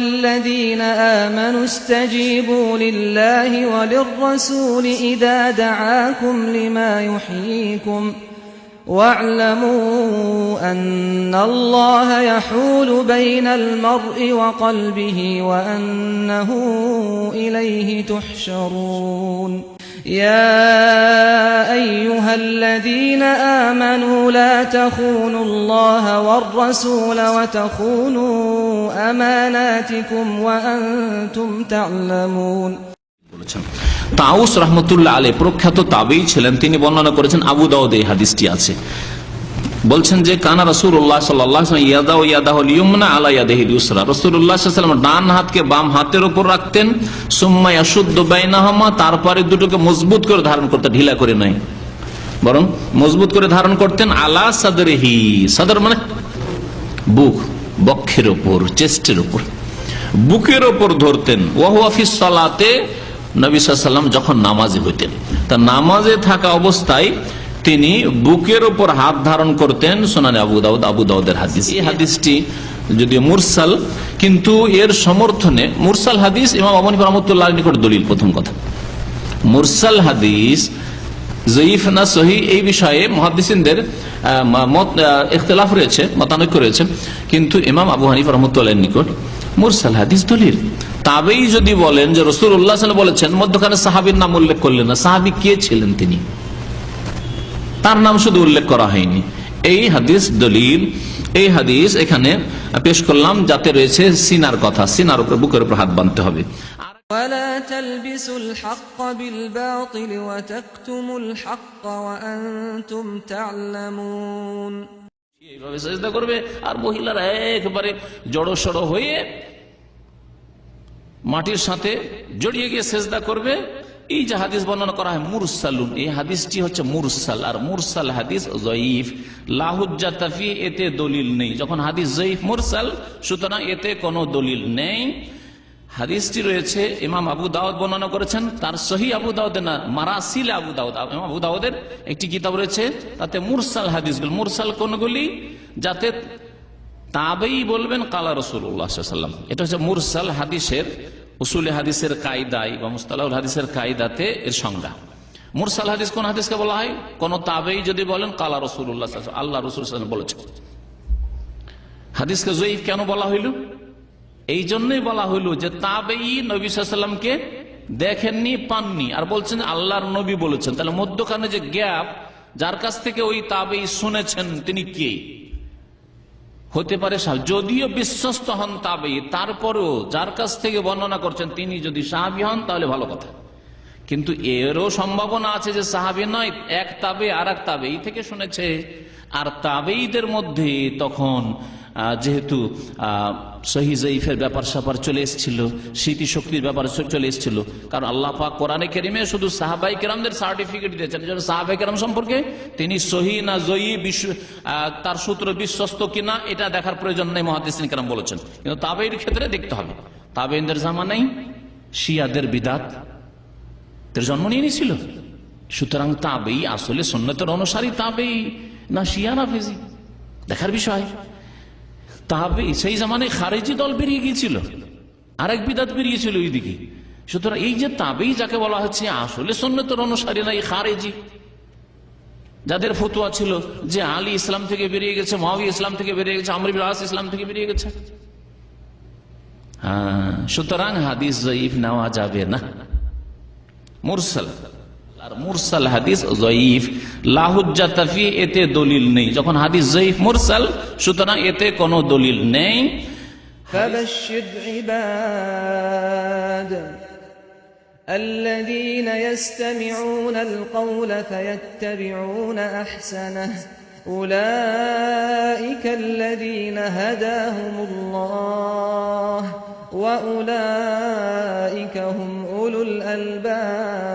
الذين آمنوا استجيبوا لله وللرسول إذا دعاكم لما يحييكم واعلموا أن الله يحول بين المرء وقلبه وأنه إليه تحشرون يا أيها الذين آمنوا لا تخونوا الله والرسول وتخونوا أماناتكم وأنتم تعلمون। তাউস রাহমাতুল্লাহ আলাইহি প্রখ্যাত তাবেঈ ছিলেন, তিনি বর্ণনা করেছেন, আবু দাউদে এই হাদিসটি আছে। বলছেন যে কানা রাসূলুল্লাহ সাল্লাল্লাহু আলাইহি ওয়াসাল্লাম ইয়াদাউ ইয়াদাহুল ইয়ুমনা আলা ইয়াদিহিল ইউসরা, রাসূলুল্লাহ সাল্লাল্লাহু আলাইহি ওয়াসাল্লাম ডান হাতকে বাম হাতের উপর রাখতেন, সুম্মা ইয়াশুদ্দু বাইনাহুমা, তারপরে দুটোকে মজবুত করে ধারণ করতেন, ঢিলা করে নয় বরং মজবুত করে ধারণ করতেন, আলা সাদরিহি, সাদর মানে বুক, বক্ষের উপর, চেস্টের উপর, বুকের উপর ধরতেন। ওয়া হুয়া ফিস সালাতে, নবী সাল্লাল্লাহু আলাইহি ওয়াসাল্লাম যখন নামাজে হইতেন, তা নামাজে থাকা অবস্থায় তিনি বুকের উপর হাত ধারণ করতেন। সুনানে আবু দাউদের হাদিস। এই হাদিসটি যদিও মুরসাল, কিন্তু এর সমর্থনে মুরসাল হাদিস ইমাম আবু হানিফা রাহমাতুল্লাহ নিকট দলিল। প্রথম কথা, মুরসাল হাদিস যঈফ না সহিহ এই বিষয়ে মুহাদ্দিসিনদের ইখতিলাফ রয়েছে, মতানৈক্য রয়েছে, কিন্তু ইমাম আবু হানিফা রাহমাতুল্লাহ নিকট মুরসাল হাদিস দলিল। তাবেই যদি বলেন যে রাসূলুল্লাহ সাল্লাল্লাহু আলাইহি ওয়াসাল্লাম বলেছেন, মধ্যখানে সাহাবীর নাম উল্লেখ করলেন না, সাহাবী কে ছিলেন তিনি, তার নাম শুধু উল্লেখ করা হয়নি, এই হাদিস দলিল। এই হাদিস এখানে পেশ করলাম যাতে রয়েছে সিনার কথা, সিনার উপর, বুকের উপর হাত বাঁধতে হবে। ولا تلبسوا الحق بالباطل وتكتموا الحق وأنتم تعلمون। এইভাবে সিজদা করবে আর মহিলারা একবারে জড়সড় হয়ে মাটির সাথে জড়িয়ে গিয়ে সিজদা করবে। এই যে হাদিস বর্ণনা করা হয় মুরসালুন, এই হাদিসটি হচ্ছে মুরসাল, আর মুরসাল হাদিস যঈফ, লা হুজ্জাতা ফি, এতে দলিল নেই। যখন হাদিস যঈফ মুরসাল, সুতরাং এতে কোনো দলিল নেই। হাদিসটি রয়েছে ইমাম আবু দাউদ বর্ণনা করেছেন, তার সহিহ আবু দাউদে না, মারাসিল আবু দাউদ, ইমাম আবু দাউদের একটি কিতাব রয়েছে, তাতে মুরসাল হাদিসগুলো, মুরসাল কোনগুলি, যাতে তাবেই বলবেন কালা রাসূলুল্লাহ সাল্লাল্লাহু আলাইহি ওয়াসাল্লাম। এটা হচ্ছে মুরসাল হাদিসের উসুলে হাদিসের কায়দায় বা মুস্তালাহুল হাদিসের কায়দাতে এর সংজ্ঞা। মুরসাল হাদিস কোন হাদিসকে বলা হয়? কোন তাবেই যদি বলেন কালা রাসূলুল্লাহ সাল্লাল্লাহু আলাইহি ওয়াসাল্লাম, আল্লাহ রাসূল সাল্লাল্লাহু আলাইহি ওয়াসাল্লাম বলেছেন। হাদিসকে যঈফ কেন বলা হইল? এই জন্যই বলা হইল যে তাবেই নবী সাল্লাল্লাহু আলাইহি ওয়াসাল্লামকে দেখেননি, পাননি, আর বলছেন আল্লাহর নবী বলেছেন। তাহলে মধ্যখানে যে গ্যাপ, যার কাছ থেকে ওই তাবেই শুনেছেন তিনি কে হতে পারে? যদিও বিশ্বস্ত হন তাবেই, তারপরেও যার কাছ থেকে বর্ণনা করছেন তিনি যদি সাহাবী হন তাহলে ভালো কথা, কিন্তু এরও সম্ভাবনা আছে যে সাহাবী নয়, এক তাবে আর এক তাবেই থেকে শুনেছে। আর তাবেইদের মধ্যে তখন যেহেতু সহিহ যঈফের ব্যাপার স্যাপার চলে এসেছিল, স্মৃতিশক্তির ব্যাপার চলে এসেছিল, কারণ আল্লাহ পাক কোরআনে কারীমে শুধু সাহাবায়ে কেরামদের সার্টিফিকেট দিয়েছেন, যেন সাহাবায়ে কেরাম সম্পর্কে তিনি সহিহ না যঈফ, তার সূত্র বিশ্বস্ত কিনা এটা দেখার প্রয়োজন নেই, মুহাদ্দিসিন কেরাম বলেছেন। কিন্তু তাবেঈর ক্ষেত্রে দেখতে হবে। তাবেঈদের জামানায় শিয়াদের বিদআতের জন্ম নিয়ে নিয়েছিল, সুতরাং তাবেঈ আসলে সুন্নতের অনুসারী তাবেঈ না শিয়া না ফিজি দেখার বিষয়। তাবেঈ সেই জামানায় খারেজি দল বেরিয়ে গিয়েছিল, আরেক বিদআত বেরিয়েছিল ওইদিকে। সুতরাং এই যে তাবেঈ যাকে বলা হচ্ছে আসলে সুন্নতের অনুসারী না, এই খারেজি যাদের ফতোয়া ছিল যে আলী ইসলাম থেকে বেরিয়ে গেছে, মুয়াবিয়া ইসলাম থেকে বেরিয়ে গেছে, আমর ইবনে আস ইসলাম থেকে বেরিয়ে গেছে। সুতরাং হাদিস যঈফ নেওয়া যাবে না, মুরসাল। আর মুরসাল হাদিস যঈফ, লা হুজ্জাতা ফি, এতে দলিল নেই। যখন হাদিস যঈফ মুরসাল, সুতরাং এতে কোনো দলিল নেই। ফাবাশশির ইবাদ الذين يستمعون القول فيتبعون أحسنه أولئك الذين هداهم الله وأولئك هم أولو الألباب